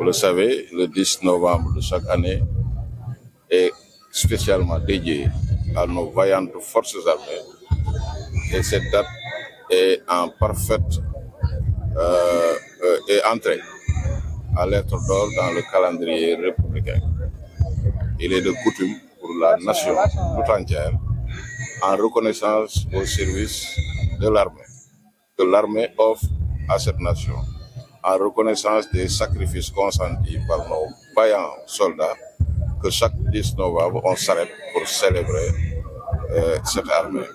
Vous le savez, le 10 novembre de chaque année est spécialement dédié à nos vaillantes forces armées et cette date est en parfaite est entrée à lettre d'or dans le calendrier républicain. Il est de coutume pour la nation tout entière, en reconnaissance au service de l'armée, que l'armée offre à cette nation, en reconnaissance des sacrifices consentis par nos vaillants soldats, que chaque 10 novembre, on s'arrête pour célébrer cette armée.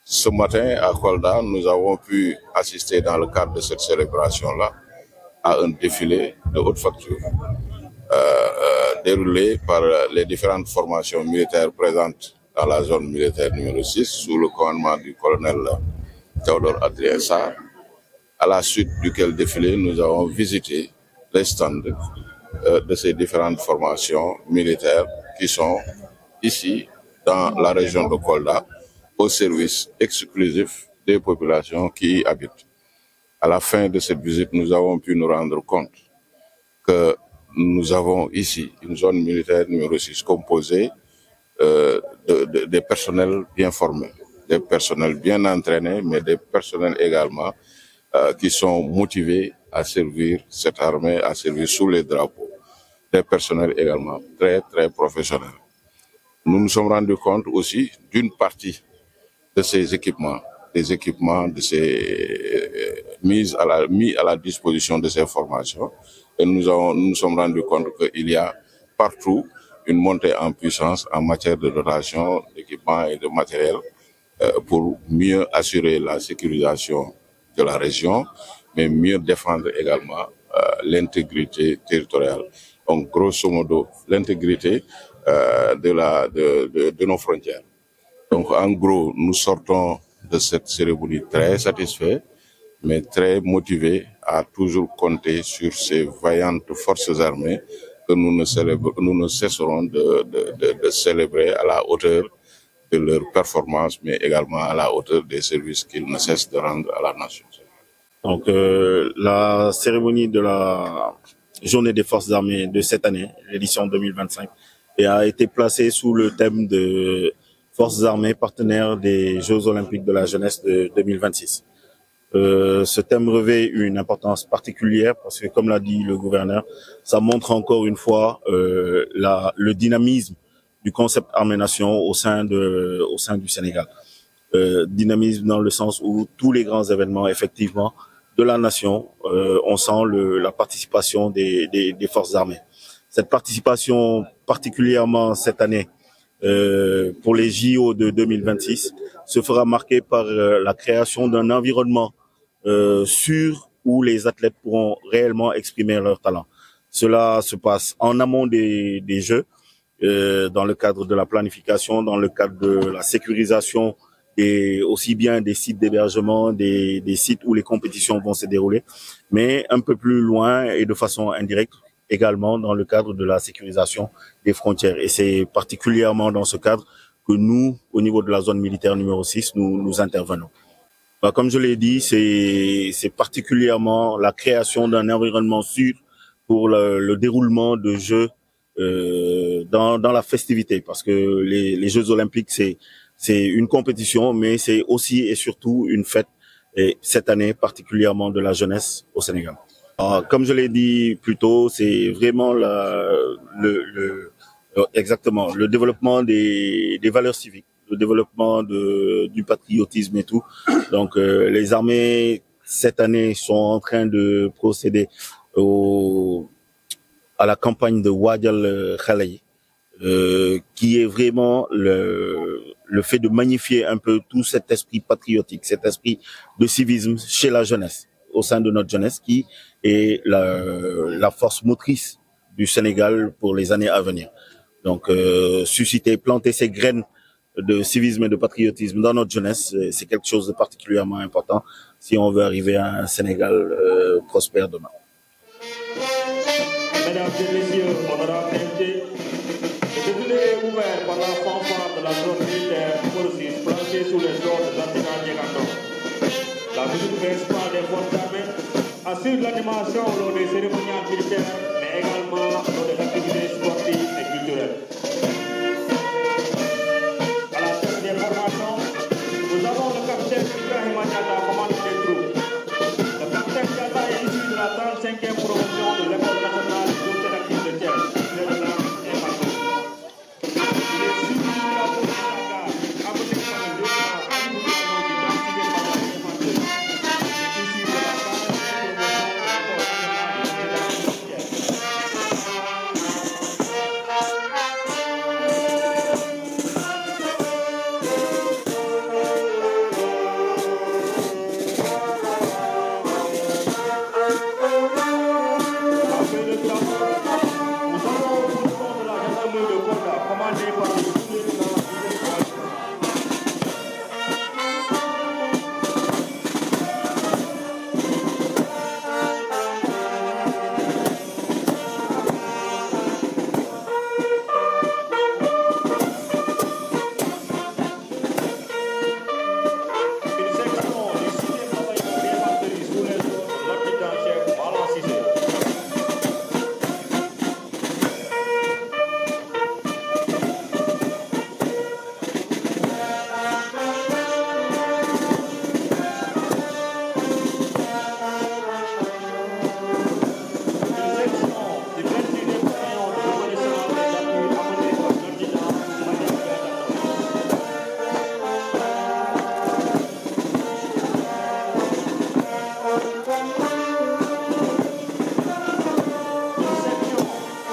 Ce matin, à Kolda, nous avons pu assister dans le cadre de cette célébration-là à un défilé de haute facture déroulé par les différentes formations militaires présentes dans la zone militaire numéro 6 sous le commandement du colonel Théodore Adrien Sarr, à la suite duquel défilé nous avons visité les stands de ces différentes formations militaires qui sont ici dans la région de Kolda au service exclusif des populations qui y habitent. À la fin de cette visite, nous avons pu nous rendre compte que nous avons ici une zone militaire numéro 6 composée des personnels bien formés, des personnels bien entraînés, mais des personnels également qui sont motivés à servir cette armée, à servir sous les drapeaux, des personnels également très, très professionnels. Nous nous sommes rendus compte aussi d'une partie de ces équipements, des équipements de ces mis à la disposition de ces formations. Et nous nous sommes rendus compte qu'il y a partout une montée en puissance en matière de dotation d'équipements et de matériel pour mieux assurer la sécurisation de la région, mais mieux défendre également l'intégrité territoriale. Donc, grosso modo, l'intégrité de nos frontières. Donc, en gros, nous sortons de cette cérémonie très satisfaits, mais très motivés à toujours compter sur ces vaillantes forces armées que nous ne cesserons de célébrer à la hauteur de leurs performances, mais également à la hauteur des services qu'ils ne cessent de rendre à la nation. Donc, la cérémonie de la Journée des forces armées de cette année, l'édition 2025, a été placée sous le thème de Forces armées partenaires des Jeux olympiques de la jeunesse de 2026. Ce thème revêt une importance particulière parce que, comme l'a dit le gouverneur, ça montre encore une fois le dynamisme du concept armée-nation au sein du Sénégal. Dynamisme dans le sens où tous les grands événements, effectivement, de la nation, on sent la participation des forces armées. Cette participation, particulièrement cette année, pour les JO de 2026, se fera marquer par la création d'un environnement sûr où les athlètes pourront réellement exprimer leur talent. Cela se passe en amont des Jeux, dans le cadre de la planification, dans le cadre de la sécurisation et aussi bien des sites d'hébergement, des sites où les compétitions vont se dérouler, mais un peu plus loin et de façon indirecte, également dans le cadre de la sécurisation des frontières. Et c'est particulièrement dans ce cadre que nous, au niveau de la zone militaire numéro 6, nous intervenons. Comme je l'ai dit, c'est particulièrement la création d'un environnement sûr pour le déroulement de Jeux dans la festivité, parce que les Jeux olympiques, c'est une compétition, mais c'est aussi et surtout une fête, et cette année particulièrement de la jeunesse au Sénégal. Comme je l'ai dit plus tôt, c'est vraiment exactement le développement des valeurs civiques, le développement du patriotisme et tout. Donc les armées cette année sont en train de procéder à la campagne de Wadjal Khalayi, qui est vraiment le fait de magnifier un peu tout cet esprit patriotique, cet esprit de civisme chez la jeunesse, au sein de notre jeunesse, qui est la force motrice du Sénégal pour les années à venir. Donc, planter ces graines de civisme et de patriotisme dans notre jeunesse, c'est quelque chose de particulièrement important si on veut arriver à un Sénégal prospère demain. Mesdames et messieurs, honorables invités, le défilé est ouvert par la fanfare de la zone militaire numéro 6, planchée sous les ordres de Latina Niagara. La musique principale des forces armées assure l'animation lors des cérémonies militaires, mais également lors des activités sportives et culturelles. À la tête des formations, nous avons le capitaine Ibrahima Diatta, commandant des troupes. Le capitaine Diatta est issu de la 35e promotion de l'école nationale d'Océanatique de Thiès, de l'arme et bateau. Il est suivi de la police de Dakar, amené par le lieutenant Ali Boudano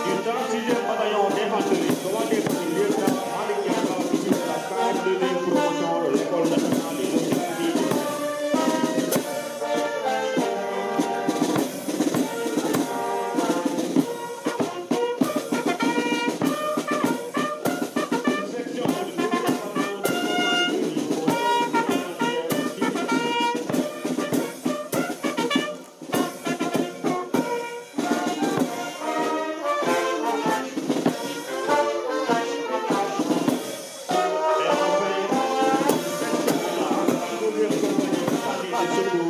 du 36e bataillon d'infanterie. Il est issu de la 45e promotion de l'école nationale d'Océanatique de Thiès. Secours